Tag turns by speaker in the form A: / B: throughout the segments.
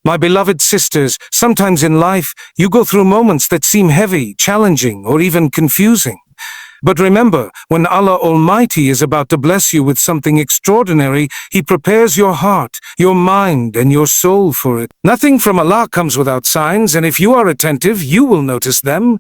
A: My beloved sisters, sometimes in life, you go through moments that seem heavy, challenging, or even confusing. But remember, when Allah Almighty is about to bless you with something extraordinary, He prepares your heart, your mind, and your soul for it. Nothing from Allah comes without signs, and if you are attentive, you will notice them.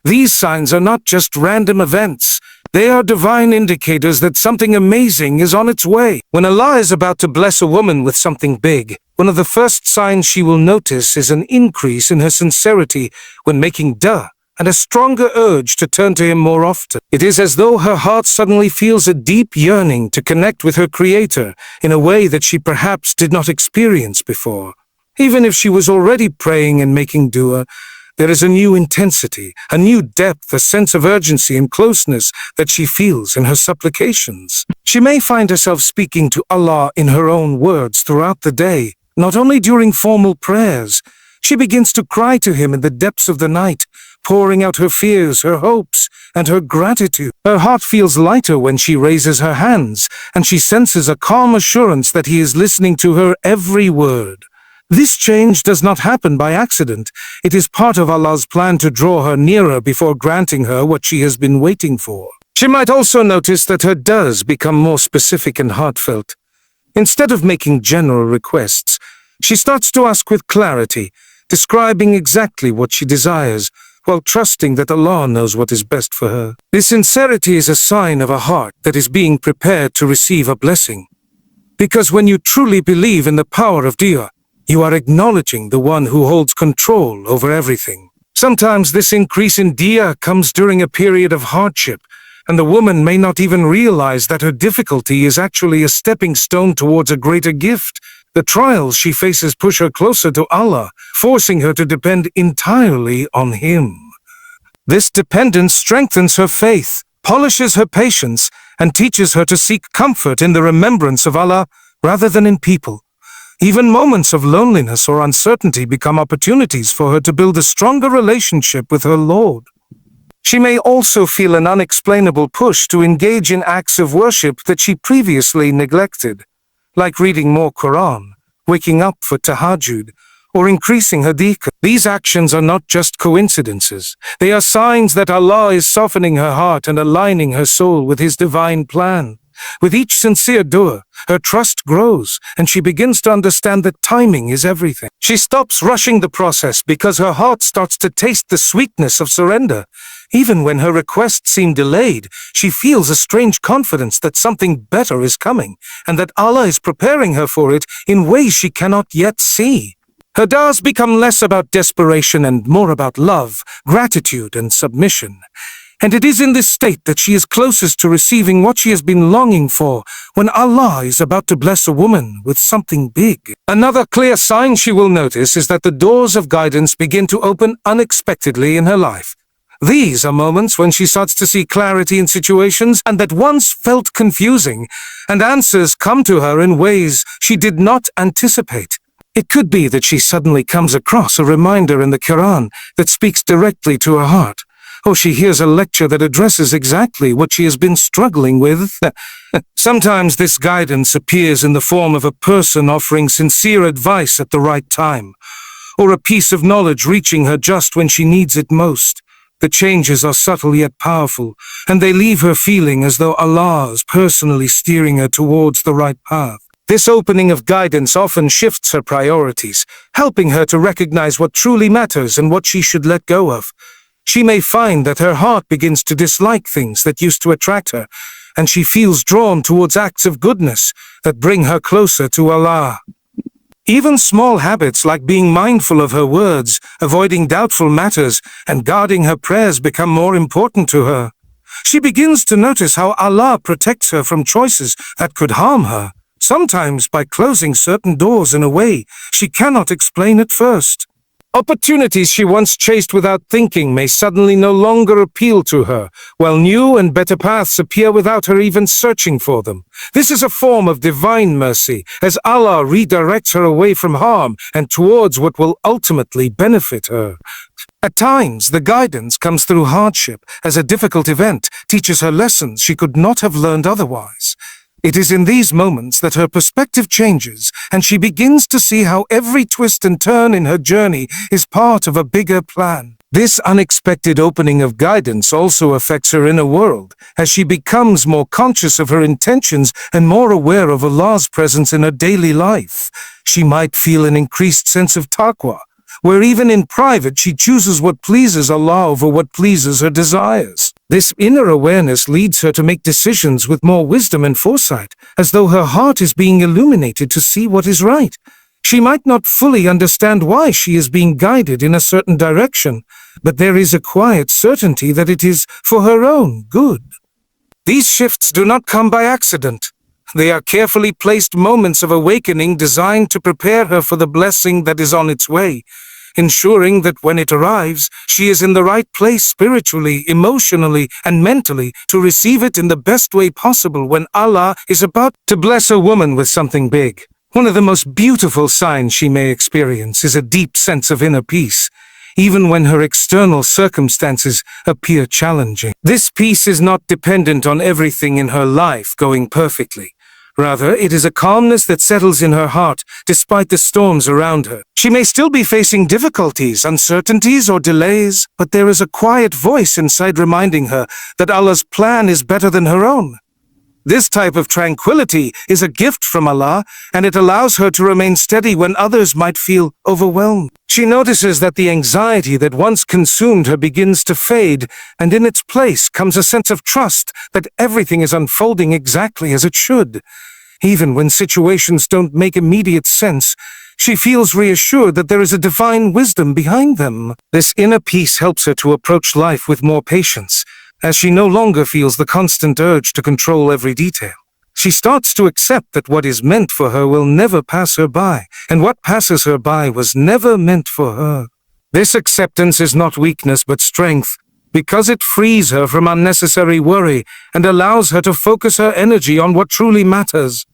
A: These signs are not just random events. They are divine indicators that something amazing is on its way. When Allah is about to bless a woman with something big, one of the first signs she will notice is an increase in her sincerity when making dua, and a stronger urge to turn to Him more often. It is as though her heart suddenly feels a deep yearning to connect with her Creator in a way that she perhaps did not experience before. Even if she was already praying and making dua, there is a new intensity, a new depth, a sense of urgency and closeness that she feels in her supplications. She may find herself speaking to Allah in her own words throughout the day, not only during formal prayers. She begins to cry to Him in the depths of the night, pouring out her fears, her hopes, and her gratitude. Her heart feels lighter when she raises her hands, and she senses a calm assurance that He is listening to her every word. This change does not happen by accident. It is part of Allah's plan to draw her nearer before granting her what she has been waiting for. She might also notice that her du'as become more specific and heartfelt. Instead of making general requests, she starts to ask with clarity, describing exactly what she desires, while trusting that Allah knows what is best for her. This sincerity is a sign of a heart that is being prepared to receive a blessing. Because when you truly believe in the power of dua, you are acknowledging the one who holds control over everything. Sometimes this increase in dua comes during a period of hardship, and the woman may not even realize that her difficulty is actually a stepping stone towards a greater gift. The trials she faces push her closer to Allah, forcing her to depend entirely on Him. This dependence strengthens her faith, polishes her patience, and teaches her to seek comfort in the remembrance of Allah rather than in people. Even moments of loneliness or uncertainty become opportunities for her to build a stronger relationship with her Lord. She may also feel an unexplainable push to engage in acts of worship that she previously neglected, like reading more Quran, waking up for tahajjud, or increasing her deepen. These actions are not just coincidences. They are signs that Allah is softening her heart and aligning her soul with His divine plan. With each sincere dua, her trust grows, and she begins to understand that timing is everything. She stops rushing the process because her heart starts to taste the sweetness of surrender. Even when her requests seem delayed, she feels a strange confidence that something better is coming, and that Allah is preparing her for it in ways she cannot yet see. Her du'as become less about desperation and more about love, gratitude, and submission. And it is in this state that she is closest to receiving what she has been longing for when Allah is about to bless a woman with something big. Another clear sign she will notice is that the doors of guidance begin to open unexpectedly in her life. These are moments when she starts to see clarity in situations and that once felt confusing, and answers come to her in ways she did not anticipate. It could be that she suddenly comes across a reminder in the Quran that speaks directly to her heart. Or she hears a lecture that addresses exactly what she has been struggling with. Sometimes this guidance appears in the form of a person offering sincere advice at the right time, or a piece of knowledge reaching her just when she needs it most. The changes are subtle yet powerful, and they leave her feeling as though Allah is personally steering her towards the right path. This opening of guidance often shifts her priorities, helping her to recognize what truly matters and what she should let go of. She may find that her heart begins to dislike things that used to attract her, and she feels drawn towards acts of goodness that bring her closer to Allah. Even small habits like being mindful of her words, avoiding doubtful matters, and guarding her prayers become more important to her. She begins to notice how Allah protects her from choices that could harm her, sometimes by closing certain doors in a way she cannot explain at first. Opportunities she once chased without thinking may suddenly no longer appeal to her, while new and better paths appear without her even searching for them. This is a form of divine mercy, as Allah redirects her away from harm and towards what will ultimately benefit her. At times, the guidance comes through hardship, as a difficult event teaches her lessons she could not have learned otherwise. It is in these moments that her perspective changes, and she begins to see how every twist and turn in her journey is part of a bigger plan. This unexpected opening of guidance also affects her inner world, as she becomes more conscious of her intentions and more aware of Allah's presence in her daily life. She might feel an increased sense of taqwa, where even in private she chooses what pleases Allah over what pleases her desires. This inner awareness leads her to make decisions with more wisdom and foresight, as though her heart is being illuminated to see what is right. She might not fully understand why she is being guided in a certain direction, but there is a quiet certainty that it is for her own good. These shifts do not come by accident. They are carefully placed moments of awakening designed to prepare her for the blessing that is on its way, ensuring that when it arrives, she is in the right place spiritually, emotionally, and mentally to receive it in the best way possible when Allah is about to bless a woman with something big. One of the most beautiful signs she may experience is a deep sense of inner peace, even when her external circumstances appear challenging. This peace is not dependent on everything in her life going perfectly. Rather, it is a calmness that settles in her heart despite the storms around her. She may still be facing difficulties, uncertainties, or delays, but there is a quiet voice inside reminding her that Allah's plan is better than her own. This type of tranquility is a gift from Allah, and it allows her to remain steady when others might feel overwhelmed. She notices that the anxiety that once consumed her begins to fade, and in its place comes a sense of trust that everything is unfolding exactly as it should. Even when situations don't make immediate sense, she feels reassured that there is a divine wisdom behind them. This inner peace helps her to approach life with more patience, as she no longer feels the constant urge to control every detail. She starts to accept that what is meant for her will never pass her by, and what passes her by was never meant for her. This acceptance is not weakness but strength, because it frees her from unnecessary worry and allows her to focus her energy on what truly matters.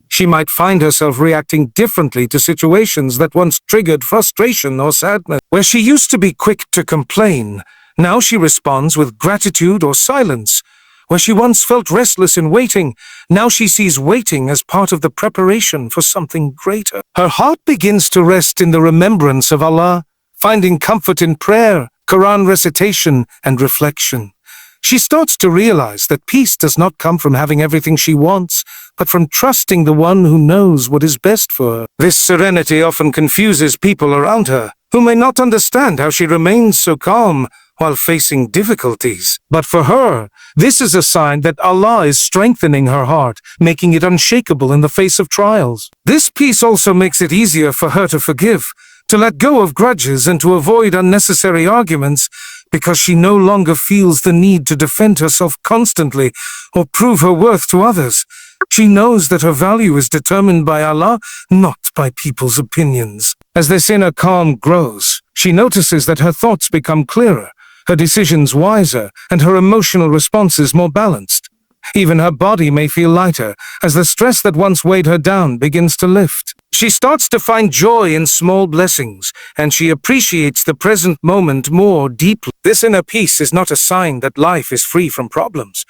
A: She might find herself reacting differently to situations that once triggered frustration or sadness. Where she used to be quick to complain, now she responds with gratitude or silence. Where she once felt restless in waiting, now she sees waiting as part of the preparation for something greater. Her heart begins to rest in the remembrance of Allah, finding comfort in prayer, Quran recitation, and reflection. She starts to realize that peace does not come from having everything she wants, but from trusting the one who knows what is best for her. This serenity often confuses people around her, who may not understand how she remains so calm while facing difficulties. But for her, this is a sign that Allah is strengthening her heart, making it unshakable in the face of trials. This peace also makes it easier for her to forgive, to let go of grudges, and to avoid unnecessary arguments, because she no longer feels the need to defend herself constantly or prove her worth to others. She knows that her value is determined by Allah, not by people's opinions. As this inner calm grows, she notices that her thoughts become clearer, her decisions wiser, and her emotional responses more balanced. Even her body may feel lighter, as the stress that once weighed her down begins to lift. She starts to find joy in small blessings, and she appreciates the present moment more deeply. This inner peace is not a sign that life is free from problems.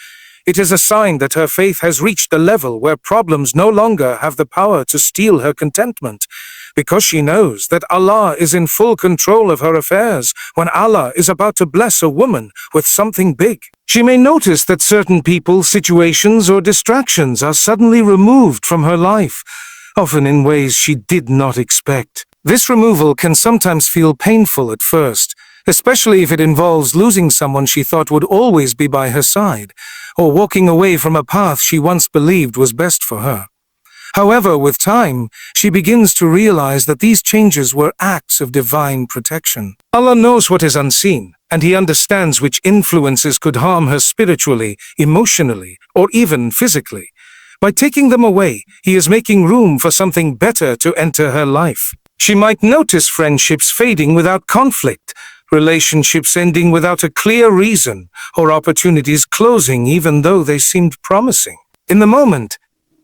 A: It is a sign that her faith has reached a level where problems no longer have the power to steal her contentment, because she knows that Allah is in full control of her affairs when Allah is about to bless a woman with something big. She may notice that certain people, situations, or distractions are suddenly removed from her life, often in ways she did not expect. This removal can sometimes feel painful at first, especially if it involves losing someone she thought would always be by her side, or walking away from a path she once believed was best for her. However, with time, she begins to realize that these changes were acts of divine protection. Allah knows what is unseen, and He understands which influences could harm her spiritually, emotionally, or even physically. By taking them away, He is making room for something better to enter her life. She might notice friendships fading without conflict, relationships ending without a clear reason, or opportunities closing even though they seemed promising. In the moment,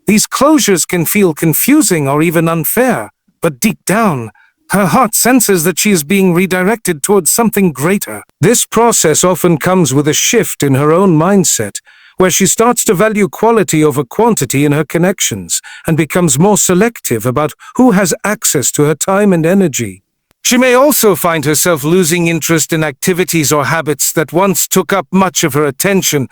A: these closures can feel confusing or even unfair, but deep down, her heart senses that she is being redirected towards something greater. This process often comes with a shift in her own mindset, where she starts to value quality over quantity in her connections and becomes more selective about who has access to her time and energy. She may also find herself losing interest in activities or habits that once took up much of her attention,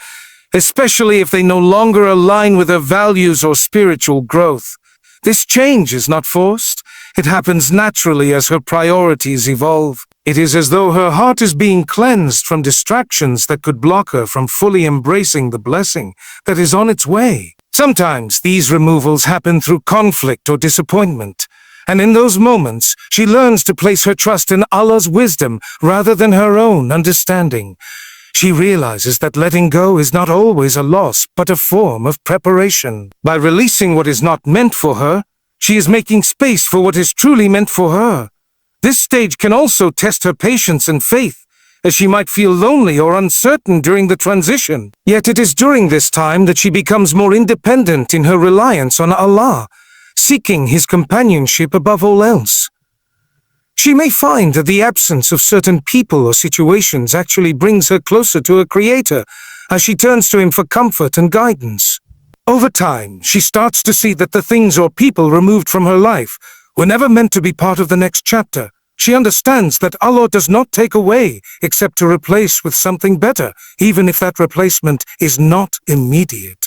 A: especially if they no longer align with her values or spiritual growth. This change is not forced. It happens naturally as her priorities evolve. It is as though her heart is being cleansed from distractions that could block her from fully embracing the blessing that is on its way. Sometimes these removals happen through conflict or disappointment, and in those moments, she learns to place her trust in Allah's wisdom rather than her own understanding. She realizes that letting go is not always a loss, but a form of preparation. By releasing what is not meant for her, she is making space for what is truly meant for her. This stage can also test her patience and faith, as she might feel lonely or uncertain during the transition. Yet it is during this time that she becomes more independent in her reliance on Allah, seeking His companionship above all else. She may find that the absence of certain people or situations actually brings her closer to her Creator, as she turns to Him for comfort and guidance. Over time, she starts to see that the things or people removed from her life were never meant to be part of the next chapter. She understands that Allah does not take away except to replace with something better, even if that replacement is not immediate.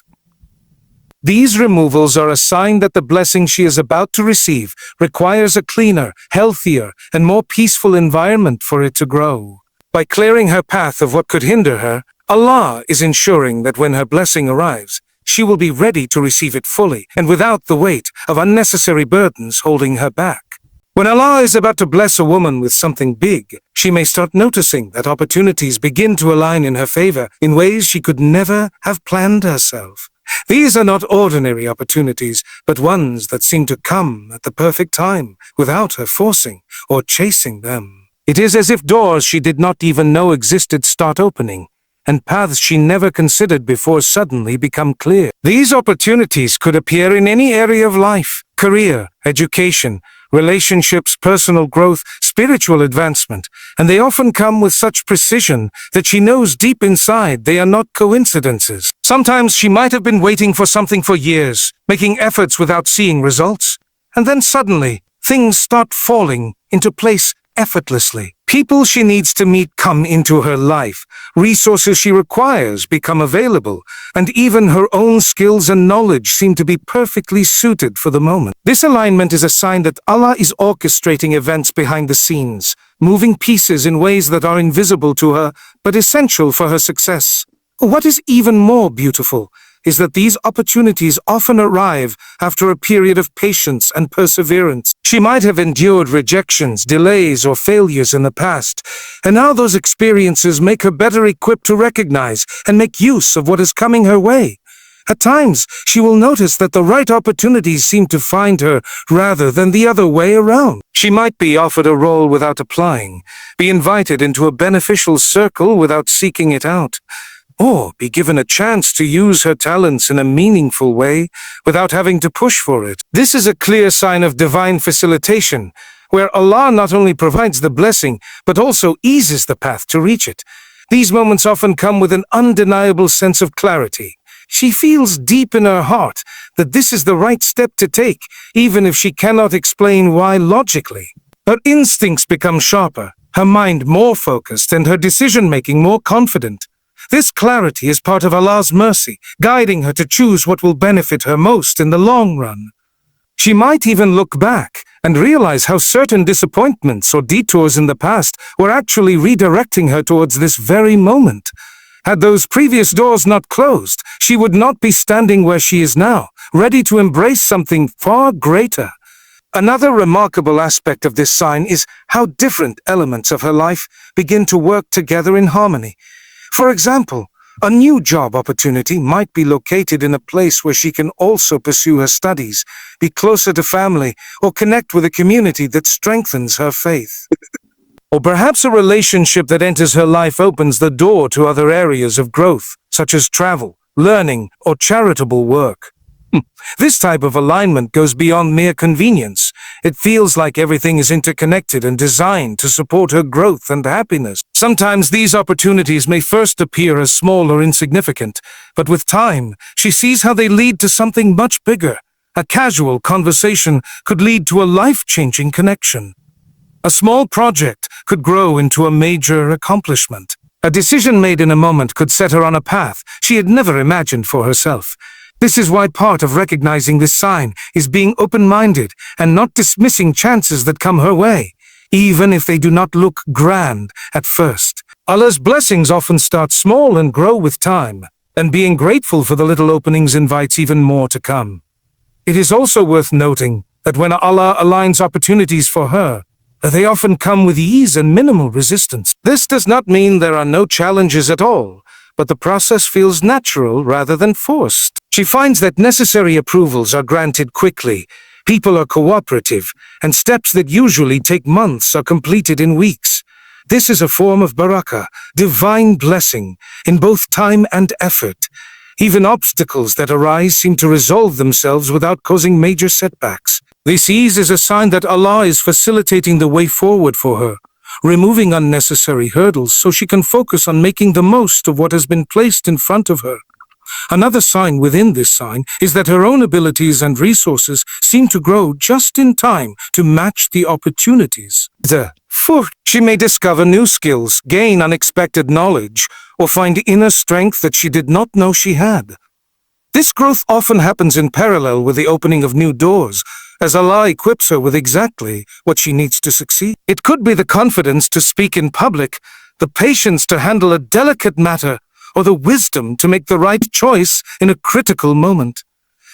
A: These removals are a sign that the blessing she is about to receive requires a cleaner, healthier, and more peaceful environment for it to grow. By clearing her path of what could hinder her, Allah is ensuring that when her blessing arrives, she will be ready to receive it fully and without the weight of unnecessary burdens holding her back. When Allah is about to bless a woman with something big, she may start noticing that opportunities begin to align in her favor in ways she could never have planned herself. These are not ordinary opportunities, but ones that seem to come at the perfect time, without her forcing or chasing them. It is as if doors she did not even know existed start opening, and paths she never considered before suddenly become clear. These opportunities could appear in any area of life: career, education, relationships, personal growth, spiritual advancement, and they often come with such precision that she knows deep inside they are not coincidences. Sometimes she might have been waiting for something for years, making efforts without seeing results, and then suddenly, things start falling into place effortlessly. People she needs to meet come into her life, resources she requires become available, and even her own skills and knowledge seem to be perfectly suited for the moment. This alignment is a sign that Allah is orchestrating events behind the scenes, moving pieces in ways that are invisible to her, but essential for her success. What is even more beautiful is that these opportunities often arrive after a period of patience and perseverance. She might have endured rejections, delays, or failures in the past, and now those experiences make her better equipped to recognize and make use of what is coming her way. At times, she will notice that the right opportunities seem to find her rather than the other way around. She might be offered a role without applying, be invited into a beneficial circle without seeking it out, or be given a chance to use her talents in a meaningful way without having to push for it. This is a clear sign of divine facilitation, where Allah not only provides the blessing, but also eases the path to reach it. These moments often come with an undeniable sense of clarity. She feels deep in her heart that this is the right step to take, even if she cannot explain why logically. Her instincts become sharper, her mind more focused, and her decision-making more confident. This clarity is part of Allah's mercy, guiding her to choose what will benefit her most in the long run. She might even look back and realize how certain disappointments or detours in the past were actually redirecting her towards this very moment. Had those previous doors not closed, she would not be standing where she is now, ready to embrace something far greater. Another remarkable aspect of this sign is how different elements of her life begin to work together in harmony. For example, a new job opportunity might be located in a place where she can also pursue her studies, be closer to family, or connect with a community that strengthens her faith. Or perhaps a relationship that enters her life opens the door to other areas of growth, such as travel, learning, or charitable work. This type of alignment goes beyond mere convenience. It feels like everything is interconnected and designed to support her growth and happiness. Sometimes these opportunities may first appear as small or insignificant, but with time, she sees how they lead to something much bigger. A casual conversation could lead to a life-changing connection. A small project could grow into a major accomplishment. A decision made in a moment could set her on a path she had never imagined for herself. This is why part of recognizing this sign is being open-minded and not dismissing chances that come her way, even if they do not look grand at first. Allah's blessings often start small and grow with time, and being grateful for the little openings invites even more to come. It is also worth noting that when Allah aligns opportunities for her, they often come with ease and minimal resistance. This does not mean there are no challenges at all, but the process feels natural rather than forced. She finds that necessary approvals are granted quickly, people are cooperative, and steps that usually take months are completed in weeks. This is a form of barakah, divine blessing, in both time and effort. Even obstacles that arise seem to resolve themselves without causing major setbacks. This ease is a sign that Allah is facilitating the way forward for her, removing unnecessary hurdles so she can focus on making the most of what has been placed in front of her. Another sign within this sign is that her own abilities and resources seem to grow just in time to match the opportunities. She may discover new skills, gain unexpected knowledge, or find inner strength that she did not know she had. This growth often happens in parallel with the opening of new doors, as Allah equips her with exactly what she needs to succeed. It could be the confidence to speak in public, the patience to handle a delicate matter, or the wisdom to make the right choice in a critical moment.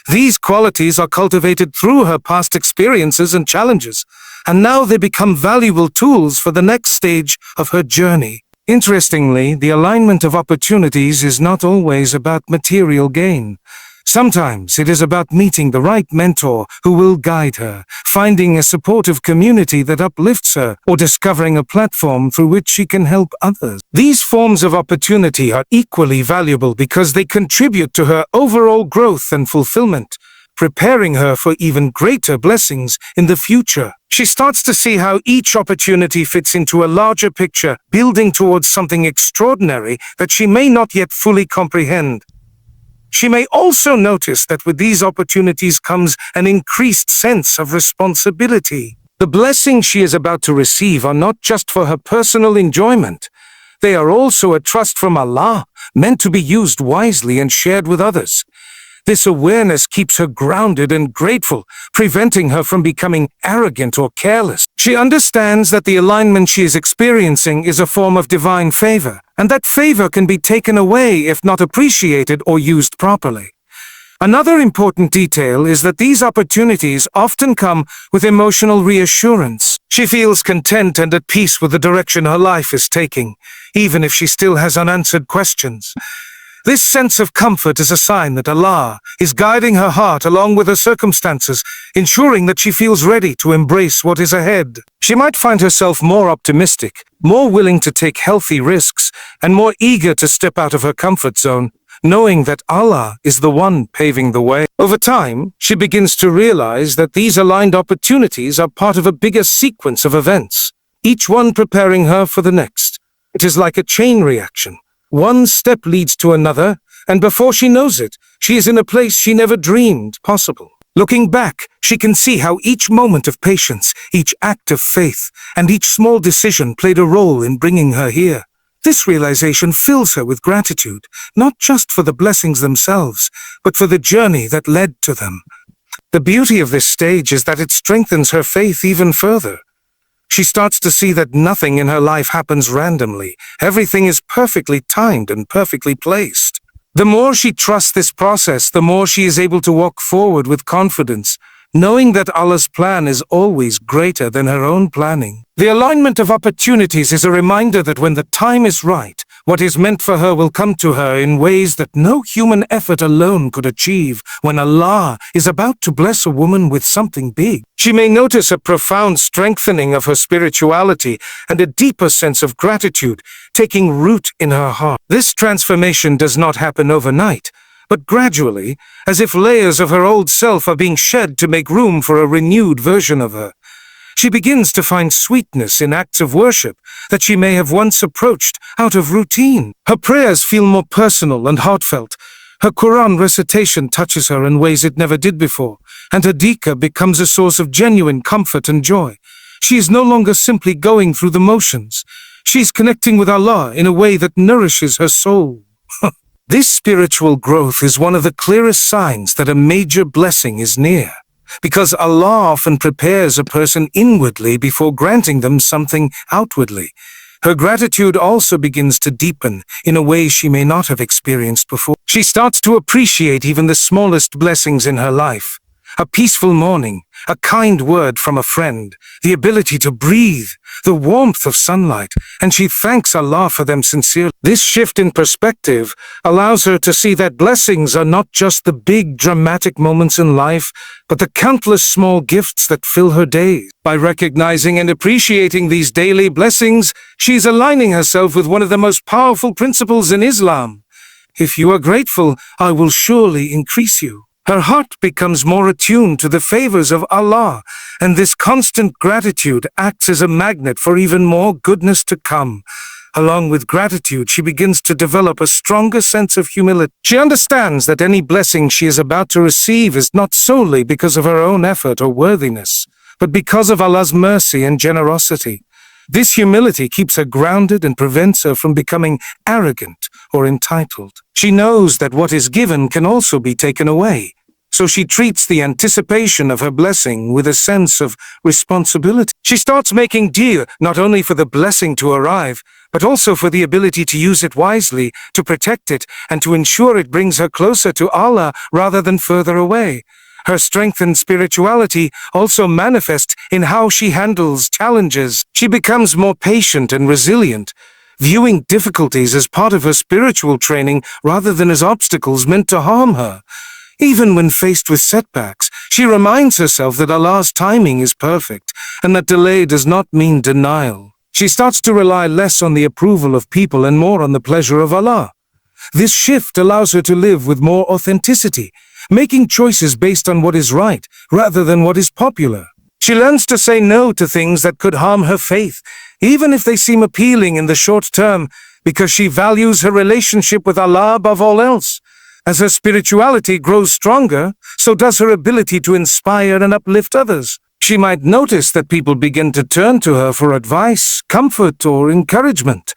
A: These qualities are cultivated through her past experiences and challenges, and now they become valuable tools for the next stage of her journey. Interestingly, the alignment of opportunities is not always about material gain. Sometimes it is about meeting the right mentor who will guide her, finding a supportive community that uplifts her, or discovering a platform through which she can help others. These forms of opportunity are equally valuable because they contribute to her overall growth and fulfillment, preparing her for even greater blessings in the future. She starts to see how each opportunity fits into a larger picture, building towards something extraordinary that she may not yet fully comprehend. She may also notice that with these opportunities comes an increased sense of responsibility. The blessings she is about to receive are not just for her personal enjoyment. They are also a trust from Allah, meant to be used wisely and shared with others. This awareness keeps her grounded and grateful, preventing her from becoming arrogant or careless. She understands that the alignment she is experiencing is a form of divine favor, and that favor can be taken away if not appreciated or used properly. Another important detail is that these opportunities often come with emotional reassurance. She feels content and at peace with the direction her life is taking, even if she still has unanswered questions. This sense of comfort is a sign that Allah is guiding her heart along with her circumstances, ensuring that she feels ready to embrace what is ahead. She might find herself more optimistic, more willing to take healthy risks, and more eager to step out of her comfort zone, knowing that Allah is the one paving the way. Over time, she begins to realize that these aligned opportunities are part of a bigger sequence of events, each one preparing her for the next. It is like a chain reaction. One step leads to another, and before she knows it, she is in a place she never dreamed possible. Looking back, she can see how each moment of patience, each act of faith, and each small decision played a role in bringing her here. This realization fills her with gratitude, not just for the blessings themselves, but for the journey that led to them. The beauty of this stage is that it strengthens her faith even further. She starts to see that nothing in her life happens randomly. Everything is perfectly timed and perfectly placed. The more she trusts this process, the more she is able to walk forward with confidence, knowing that Allah's plan is always greater than her own planning. The alignment of opportunities is a reminder that when the time is right, what is meant for her will come to her in ways that no human effort alone could achieve. When Allah is about to bless a woman with something big, she may notice a profound strengthening of her spirituality and a deeper sense of gratitude taking root in her heart. This transformation does not happen overnight, but gradually, as if layers of her old self are being shed to make room for a renewed version of her. She begins to find sweetness in acts of worship that she may have once approached out of routine. Her prayers feel more personal and heartfelt. Her Quran recitation touches her in ways it never did before, and her dhikr becomes a source of genuine comfort and joy. She is no longer simply going through the motions. She's connecting with Allah in a way that nourishes her soul. This spiritual growth is one of the clearest signs that a major blessing is near, because Allah often prepares a person inwardly before granting them something outwardly. Her gratitude also begins to deepen in a way she may not have experienced before. She starts to appreciate even the smallest blessings in her life. A peaceful morning, a kind word from a friend, the ability to breathe, the warmth of sunlight, and she thanks Allah for them sincerely. This shift in perspective allows her to see that blessings are not just the big dramatic moments in life, but the countless small gifts that fill her days. By recognizing and appreciating these daily blessings, she's aligning herself with one of the most powerful principles in Islam. If you are grateful, I will surely increase you. Her heart becomes more attuned to the favors of Allah, and this constant gratitude acts as a magnet for even more goodness to come. Along with gratitude, she begins to develop a stronger sense of humility. She understands that any blessing she is about to receive is not solely because of her own effort or worthiness, but because of Allah's mercy and generosity. This humility keeps her grounded and prevents her from becoming arrogant or entitled. She knows that what is given can also be taken away, so she treats the anticipation of her blessing with a sense of responsibility. She starts making dua not only for the blessing to arrive, but also for the ability to use it wisely, to protect it, and to ensure it brings her closer to Allah rather than further away. Her strengthened spirituality also manifests in how she handles challenges. She becomes more patient and resilient, viewing difficulties as part of her spiritual training rather than as obstacles meant to harm her. Even when faced with setbacks, she reminds herself that Allah's timing is perfect and that delay does not mean denial. She starts to rely less on the approval of people and more on the pleasure of Allah. This shift allows her to live with more authenticity, making choices based on what is right rather than what is popular. She learns to say no to things that could harm her faith, even if they seem appealing in the short term, because she values her relationship with Allah above all else. As her spirituality grows stronger, so does her ability to inspire and uplift others. She might notice that people begin to turn to her for advice, comfort, or encouragement.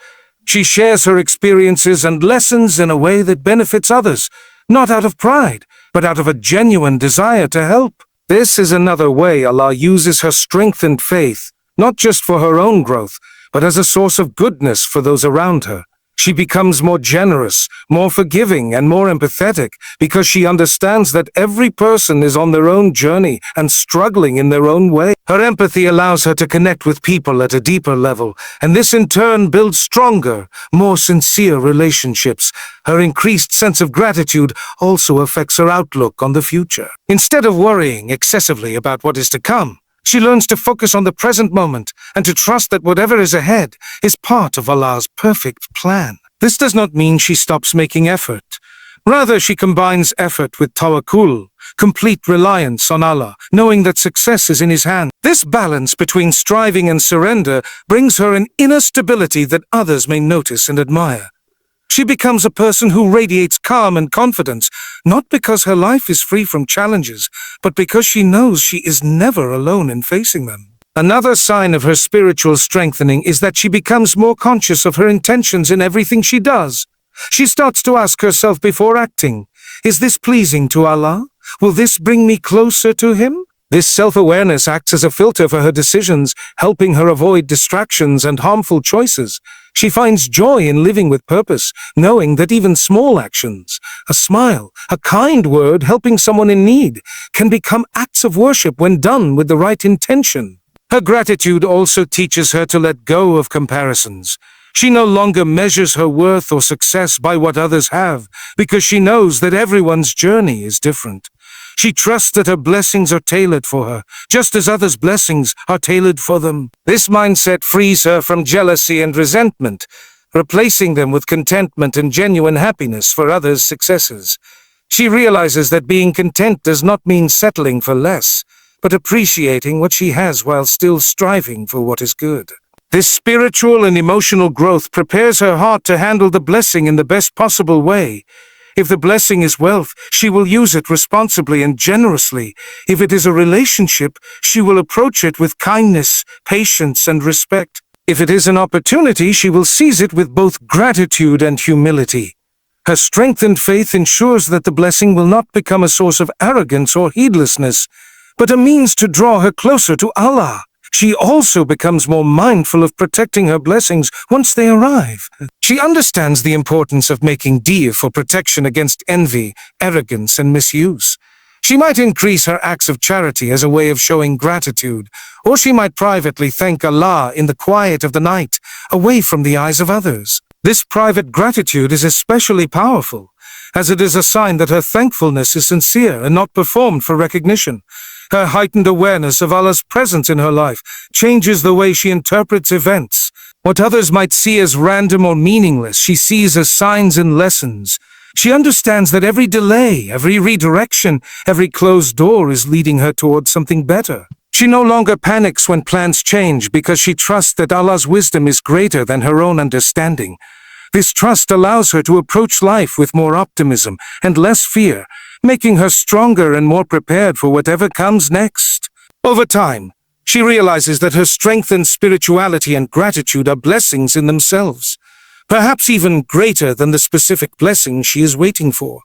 A: She shares her experiences and lessons in a way that benefits others, not out of pride, but out of a genuine desire to help. This is another way Allah uses her strengthened faith, not just for her own growth, but as a source of goodness for those around her. She becomes more generous, more forgiving, and more empathetic because she understands that every person is on their own journey and struggling in their own way. Her empathy allows her to connect with people at a deeper level, and this in turn builds stronger, more sincere relationships. Her increased sense of gratitude also affects her outlook on the future. Instead of worrying excessively about what is to come, she learns to focus on the present moment and to trust that whatever is ahead is part of Allah's perfect plan. This does not mean she stops making effort. Rather, she combines effort with tawakkul, complete reliance on Allah, knowing that success is in His hand. This balance between striving and surrender brings her an inner stability that others may notice and admire. She becomes a person who radiates calm and confidence, not because her life is free from challenges, but because she knows she is never alone in facing them. Another sign of her spiritual strengthening is that she becomes more conscious of her intentions in everything she does. She starts to ask herself before acting, is this pleasing to Allah? Will this bring me closer to Him? This self-awareness acts as a filter for her decisions, helping her avoid distractions and harmful choices. She finds joy in living with purpose, knowing that even small actions, a smile, a kind word helping someone in need, can become acts of worship when done with the right intention. Her gratitude also teaches her to let go of comparisons. She no longer measures her worth or success by what others have, because she knows that everyone's journey is different. She trusts that her blessings are tailored for her, just as others' blessings are tailored for them. This mindset frees her from jealousy and resentment, replacing them with contentment and genuine happiness for others' successes. She realizes that being content does not mean settling for less, but appreciating what she has while still striving for what is good. This spiritual and emotional growth prepares her heart to handle the blessing in the best possible way. If the blessing is wealth, she will use it responsibly and generously. If it is a relationship, she will approach it with kindness, patience, and respect. If it is an opportunity, she will seize it with both gratitude and humility. Her strengthened faith ensures that the blessing will not become a source of arrogance or heedlessness, but a means to draw her closer to Allah. She also becomes more mindful of protecting her blessings once they arrive. She understands the importance of making deen for protection against envy, arrogance, and misuse. She might increase her acts of charity as a way of showing gratitude, or she might privately thank Allah in the quiet of the night, away from the eyes of others. This private gratitude is especially powerful, as it is a sign that her thankfulness is sincere and not performed for recognition. Her heightened awareness of Allah's presence in her life changes the way she interprets events. What others might see as random or meaningless, she sees as signs and lessons. She understands that every delay, every redirection, every closed door is leading her towards something better. She no longer panics when plans change because she trusts that Allah's wisdom is greater than her own understanding. This trust allows her to approach life with more optimism and less fear, making her stronger and more prepared for whatever comes next. Over time, she realizes that her strengthened spirituality and gratitude are blessings in themselves, perhaps even greater than the specific blessing she is waiting for.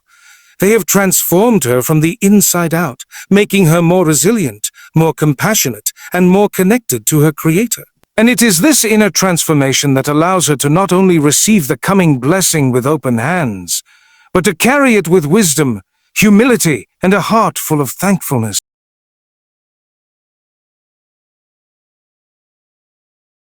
A: They have transformed her from the inside out, making her more resilient, more compassionate, and more connected to her Creator. And it is this inner transformation that allows her to not only receive the coming blessing with open hands, but to carry it with wisdom, humility, and a heart full of thankfulness.